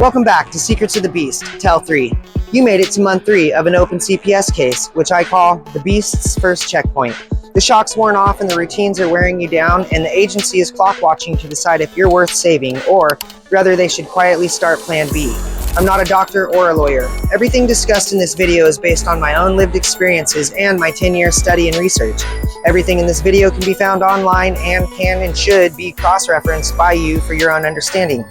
Welcome back to Secrets of the Beast, Tell 3. You made it to month 3 of an open CPS case, which I call the Beast's first checkpoint. The shock's worn off and the routines are wearing you down, and the agency is clock watching to decide if you're worth saving, or rather they should quietly start Plan B. I'm not a doctor or a lawyer. Everything discussed in this video is based on my own lived experiences and my 10-year study and research. Everything in this video can be found online and can and should be cross-referenced by you for your own understanding.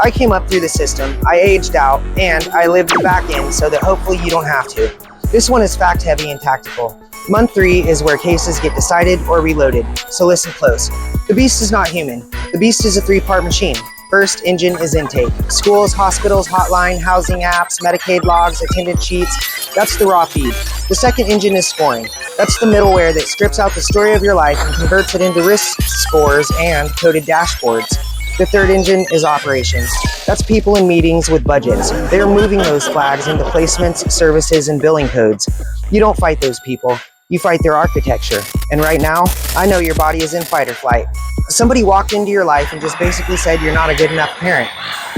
I came up through the system, I aged out, and I lived the back end so that hopefully you don't have to. This one is fact-heavy and tactical. Month 3 is where cases get decided or reloaded, so listen close. The Beast is not human. The Beast is a 3-part machine. First engine is intake. Schools, hospitals, hotline, housing apps, Medicaid logs, attendance sheets. That's the raw feed. The second engine is scoring. That's the middleware that strips out the story of your life and converts it into risk scores and coded dashboards. The third engine is operations. That's people in meetings with budgets. They're moving those flags into placements, services, and billing codes. You don't fight those people. You fight their architecture. And right now, I know your body is in fight or flight. Somebody walked into your life and just basically said you're not a good enough parent.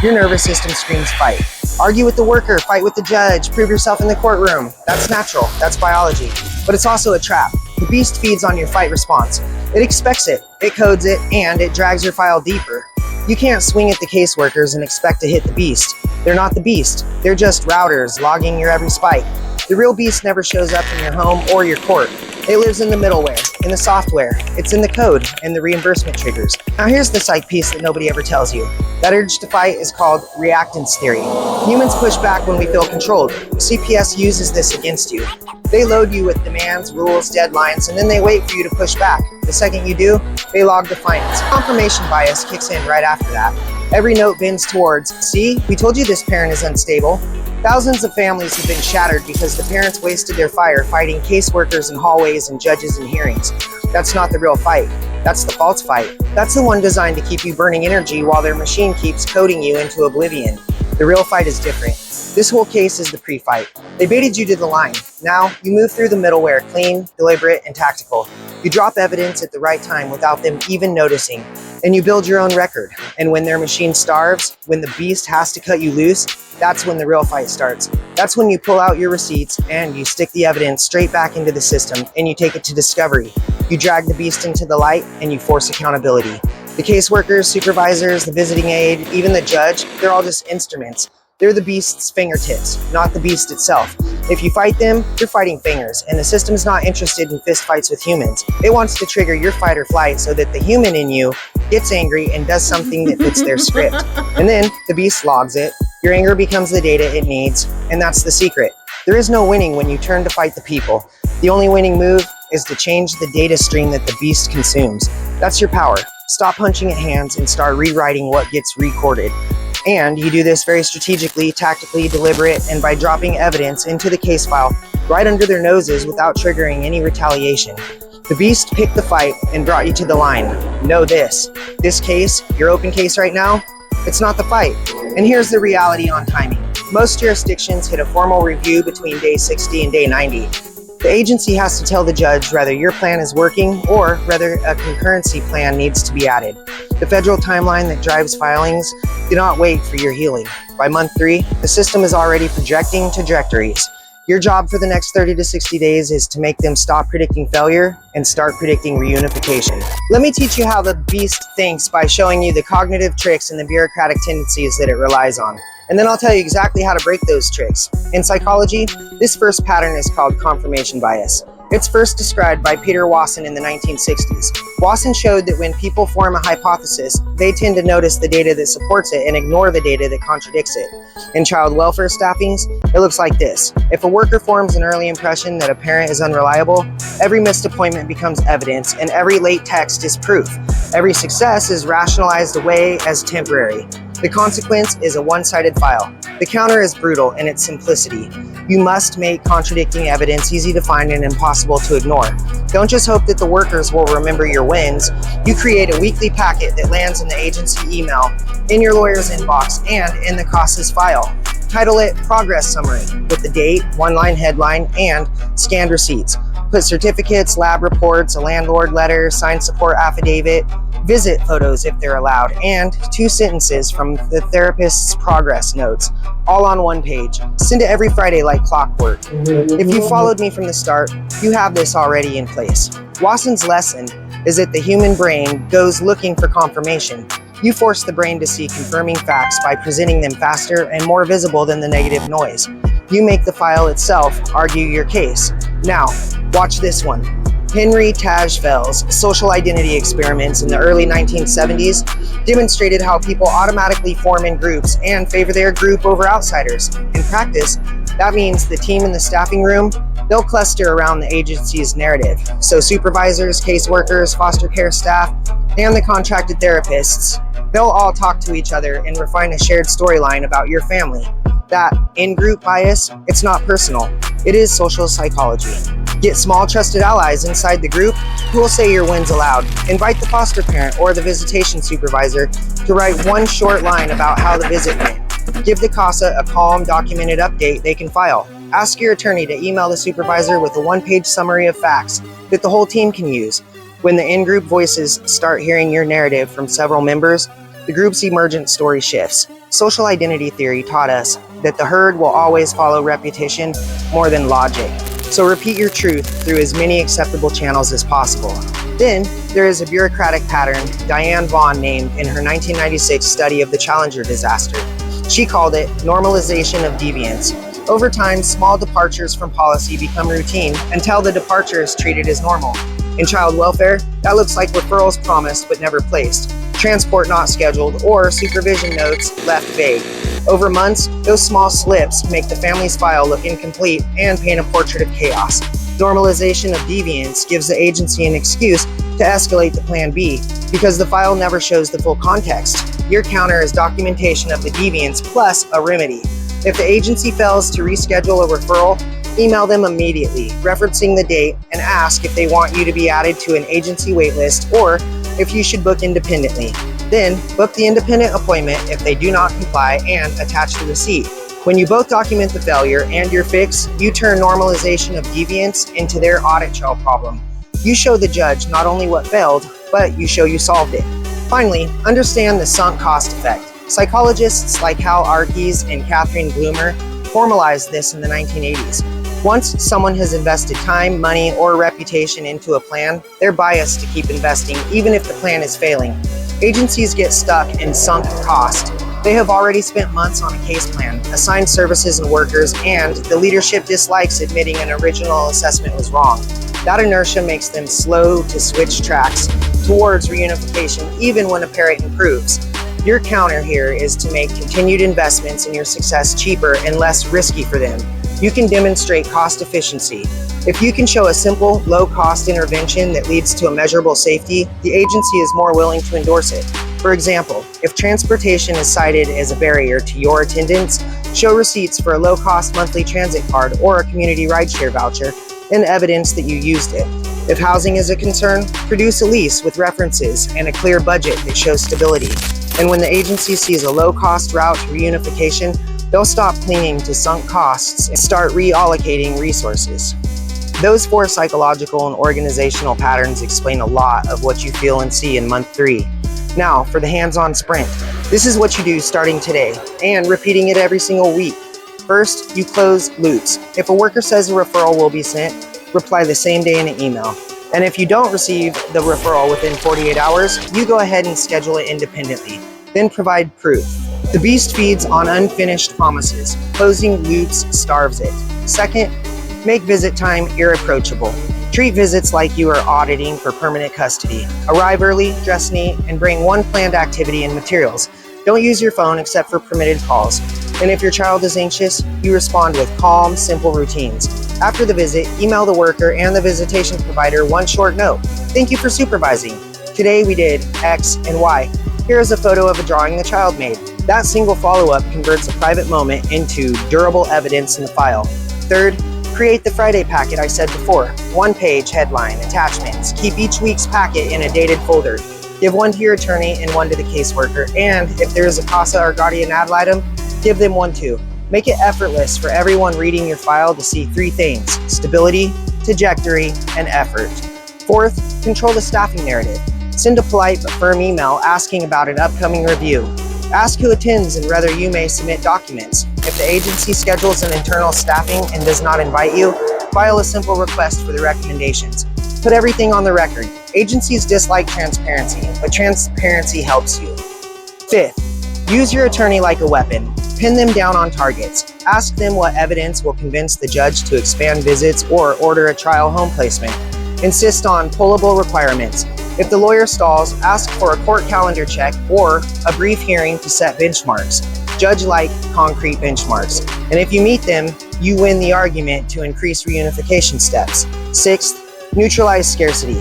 Your nervous system screams fight. Argue with the worker, fight with the judge, prove yourself in the courtroom. That's natural, that's biology. But it's also a trap. The Beast feeds on your fight response. It expects it, it codes it, and it drags your file deeper. You can't swing at the caseworkers and expect to hit the Beast. They're not the Beast. They're just routers logging your every spike. The real Beast never shows up in your home or your court. It lives in the middleware, in the software, it's in the code, and the reimbursement triggers. Now here's the psych piece that nobody ever tells you. That urge to fight is called reactance theory. Humans push back when we feel controlled. CPS uses this against you. They load you with demands, rules, deadlines, and then they wait for you to push back. The second you do, they log defiance. Confirmation bias kicks in right after that. Every note bends towards, see, we told you this parent is unstable. Thousands of families have been shattered because the parents wasted their fire fighting caseworkers in hallways and judges in hearings. That's not the real fight. That's the false fight. That's the one designed to keep you burning energy while their machine keeps coding you into oblivion. The real fight is different. This whole case is the pre-fight. They baited you to the line. Now, you move through the middleware, clean, deliberate, and tactical. You drop evidence at the right time without them even noticing. And you build your own record. And when their machine starves, when the Beast has to cut you loose, that's when the real fight starts. That's when you pull out your receipts and you stick the evidence straight back into the system and you take it to discovery. You drag the Beast into the light and you force accountability. The caseworkers, supervisors, the visiting aide, even the judge, they're all just instruments. They're the Beast's fingertips, not the Beast itself. If you fight them, you're fighting fingers, and the system's not interested in fistfights with humans. It wants to trigger your fight or flight so that the human in you gets angry and does something that fits their script. And then the Beast logs it. Your anger becomes the data it needs, and that's the secret. There is no winning when you turn to fight the people. The only winning move is to change the data stream that the Beast consumes. That's your power. Stop punching at hands and start rewriting what gets recorded. And you do this very strategically, tactically, deliberate, and by dropping evidence into the case file right under their noses without triggering any retaliation. The Beast picked the fight and brought you to the line. Know this case, your open case right now, it's not the fight. And here's the reality on timing. Most jurisdictions hit a formal review between day 60 and day 90. The agency has to tell the judge whether your plan is working or whether a concurrency plan needs to be added. The federal timeline that drives filings do not wait for your healing. By month 3, the system is already projecting trajectories. Your job for the next 30 to 60 days is to make them stop predicting failure and start predicting reunification. Let me teach you how the Beast thinks by showing you the cognitive tricks and the bureaucratic tendencies that it relies on. And then I'll tell you exactly how to break those tricks. In psychology, this first pattern is called confirmation bias. It's first described by Peter Wasson in the 1960s. Wasson showed that when people form a hypothesis, they tend to notice the data that supports it and ignore the data that contradicts it. In child welfare staffings, it looks like this. If a worker forms an early impression that a parent is unreliable, every missed appointment becomes evidence and every late text is proof. Every success is rationalized away as temporary. The consequence is a one-sided file. The counter is brutal in its simplicity. You must make contradicting evidence easy to find and impossible to ignore. Don't just hope that the workers will remember your wins. You create a weekly packet that lands in the agency email, in your lawyer's inbox, and in the CASA's file. Title it Progress Summary with the date, one-line headline, and scanned receipts. Put certificates, lab reports, a landlord letter, signed support affidavit. visit photos if they're allowed, and 2 sentences from the therapist's progress notes, all on one page. Send it every Friday like clockwork. If you followed me from the start, you have this already in place. Watson's lesson is that the human brain goes looking for confirmation. You force the brain to see confirming facts by presenting them faster and more visible than the negative noise. You make the file itself argue your case. Now, watch this one. Henry Tajfel's social identity experiments in the early 1970s demonstrated how people automatically form in groups and favor their group over outsiders. In practice, that means the team in the staffing room, they'll cluster around the agency's narrative. So supervisors, caseworkers, foster care staff, and the contracted therapists, they'll all talk to each other and refine a shared storyline about your family. That in-group bias, it's not personal. It is social psychology. Get small trusted allies inside the group who will say your wins aloud. Invite the foster parent or the visitation supervisor to write one short line about how the visit went. Give the CASA a calm, documented update they can file. Ask your attorney to email the supervisor with a one-page summary of facts that the whole team can use. When the in-group voices start hearing your narrative from several members, the group's emergent story shifts. Social identity theory taught us that the herd will always follow repetition more than logic. So repeat your truth through as many acceptable channels as possible. Then, there is a bureaucratic pattern Diane Vaughn named in her 1996 study of the Challenger disaster. She called it normalization of deviance. Over time, small departures from policy become routine until the departure is treated as normal. In child welfare, that looks like referrals promised but never placed, transport not scheduled, or supervision notes left vague. Over months, those small slips make the family's file look incomplete and paint a portrait of chaos. Normalization of deviance gives the agency an excuse to escalate to Plan B because the file never shows the full context. Your counter is documentation of the deviance plus a remedy. If the agency fails to reschedule a referral, email them immediately, referencing the date, and ask if they want you to be added to an agency waitlist or if you should book independently. Then, book the independent appointment if they do not comply and attach the receipt. When you both document the failure and your fix, you turn normalization of deviance into their audit trail problem. You show the judge not only what failed, but you show you solved it. Finally, understand the sunk cost effect. Psychologists like Hal Arkes and Catherine Bloomer formalized this in the 1980s. Once someone has invested time, money, or reputation into a plan, they're biased to keep investing even if the plan is failing. Agencies get stuck in sunk cost. They have already spent months on a case plan, assigned services and workers, and the leadership dislikes admitting an original assessment was wrong. That inertia makes them slow to switch tracks towards reunification even when a parent improves. Your counter here is to make continued investments in your success cheaper and less risky for them. You can demonstrate cost efficiency. If you can show a simple, low-cost intervention that leads to a measurable safety, the agency is more willing to endorse it. For example, if transportation is cited as a barrier to your attendance, show receipts for a low-cost monthly transit card or a community rideshare voucher and evidence that you used it. If housing is a concern, produce a lease with references and a clear budget that shows stability. And when the agency sees a low-cost route to reunification, they'll stop clinging to sunk costs and start reallocating resources. Those 4 psychological and organizational patterns explain a lot of what you feel and see in month 3. Now, for the hands-on sprint. This is what you do starting today and repeating it every single week. First, you close loops. If a worker says a referral will be sent, reply the same day in an email. And if you don't receive the referral within 48 hours, you go ahead and schedule it independently. Then provide proof. The beast feeds on unfinished promises. Closing loops starves it. Second, make visit time irreproachable. Treat visits like you are auditing for permanent custody. Arrive early, dress neat, and bring one planned activity and materials. Don't use your phone except for permitted calls. And if your child is anxious, you respond with calm, simple routines. After the visit, email the worker and the visitation provider one short note. Thank you for supervising. Today we did X and Y. Here is a photo of a drawing the child made. That single follow-up converts a private moment into durable evidence in the file. Third, create the Friday packet I said before. 1-page headline, attachments. Keep each week's packet in a dated folder. Give one to your attorney and one to the caseworker. And if there is a CASA or guardian ad litem, give them one too. Make it effortless for everyone reading your file to see 3 things: stability, trajectory, and effort. Fourth, control the staffing narrative. Send a polite but firm email asking about an upcoming review. Ask who attends and whether you may submit documents. If the agency schedules an internal staffing and does not invite you, file a simple request for the recommendations. Put everything on the record. Agencies dislike transparency, but transparency helps you. Fifth, use your attorney like a weapon. Pin them down on targets. Ask them what evidence will convince the judge to expand visits or order a trial home placement. Insist on pullable requirements. If the lawyer stalls, ask for a court calendar check or a brief hearing to set benchmarks. Judge-like concrete benchmarks. And if you meet them, you win the argument to increase reunification steps. Sixth, neutralize scarcity.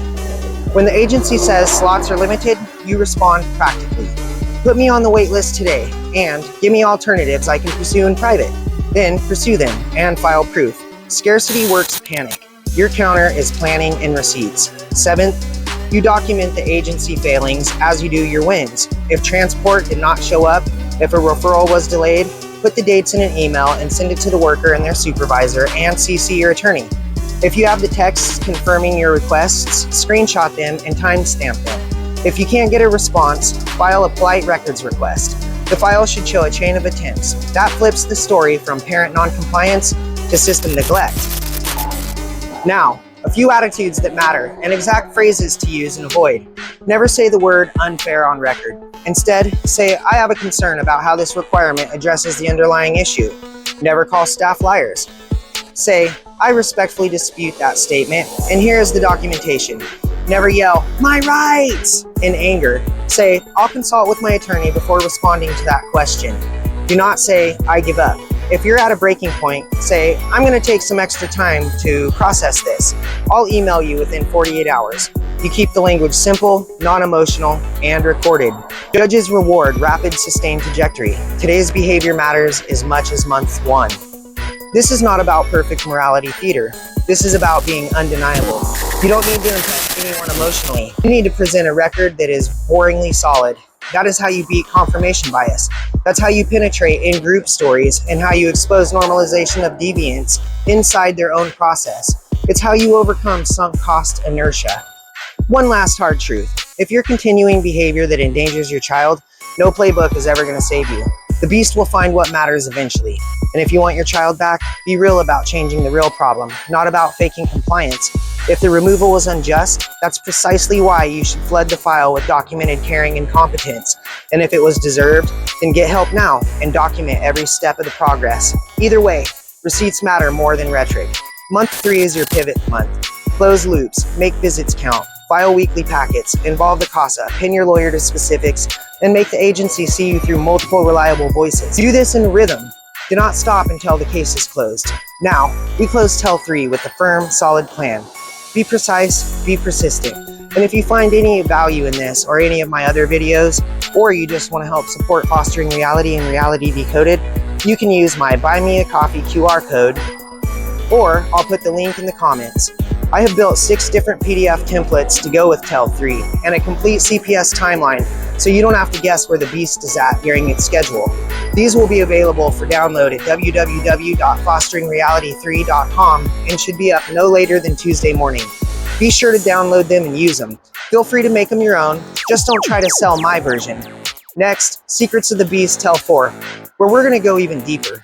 When the agency says slots are limited, you respond practically. Put me on the wait list today, and give me alternatives I can pursue in private. Then pursue them and file proof. Scarcity works panic. Your counter is planning and receipts. Seventh, you document the agency failings as you do your wins. If transport did not show up, if a referral was delayed, put the dates in an email and send it to the worker and their supervisor and CC your attorney. If you have the texts confirming your requests, screenshot them and timestamp them. If you can't get a response, file a polite records request. The file should show a chain of attempts. That flips the story from parent noncompliance to system neglect. Now, a few attitudes that matter and exact phrases to use and avoid. Never say the word unfair on record. Instead, say, I have a concern about how this requirement addresses the underlying issue. Never call staff liars. Say, I respectfully dispute that statement, and here is the documentation. Never yell, my rights, in anger. Say, I'll consult with my attorney before responding to that question. Do not say, I give up. If you're at a breaking point, say, I'm going to take some extra time to process this. I'll email you within 48 hours. You keep the language simple, non-emotional, and recorded. Judges reward rapid, sustained trajectory. Today's behavior matters as much as month one. This is not about perfect morality theater. This is about being undeniable. You don't need to impress anyone emotionally. You need to present a record that is boringly solid. That is how you beat confirmation bias. That's how you penetrate in-group stories and how you expose normalization of deviance inside their own process. It's how you overcome sunk cost inertia. One last hard truth. If you're continuing behavior that endangers your child, no playbook is ever going to save you. The beast will find what matters eventually. And if you want your child back, be real about changing the real problem, not about faking compliance. If the removal was unjust, that's precisely why you should flood the file with documented caring and competence. And if it was deserved, then get help now and document every step of the progress. Either way, receipts matter more than rhetoric. Month 3 is your pivot month. Close loops, make visits count, file weekly packets, involve the CASA, pin your lawyer to specifics, and make the agency see you through multiple reliable voices. Do this in rhythm. Do not stop until the case is closed. Now, we close TEL 3 with a firm, solid plan. Be precise, be persistent. And if you find any value in this or any of my other videos, or you just want to help support fostering reality and reality decoded, you can use my Buy Me a Coffee QR code, or I'll put the link in the comments. I have built 6 different PDF templates to go with TEL 3 and a complete CPS timeline, so you don't have to guess where the beast is at during its schedule. These will be available for download at www.fosteringreality3.com and should be up no later than Tuesday morning. Be sure to download them and use them. Feel free to make them your own, just don't try to sell my version. Next, Secrets of the Beast TEL 4, where we're going to go even deeper.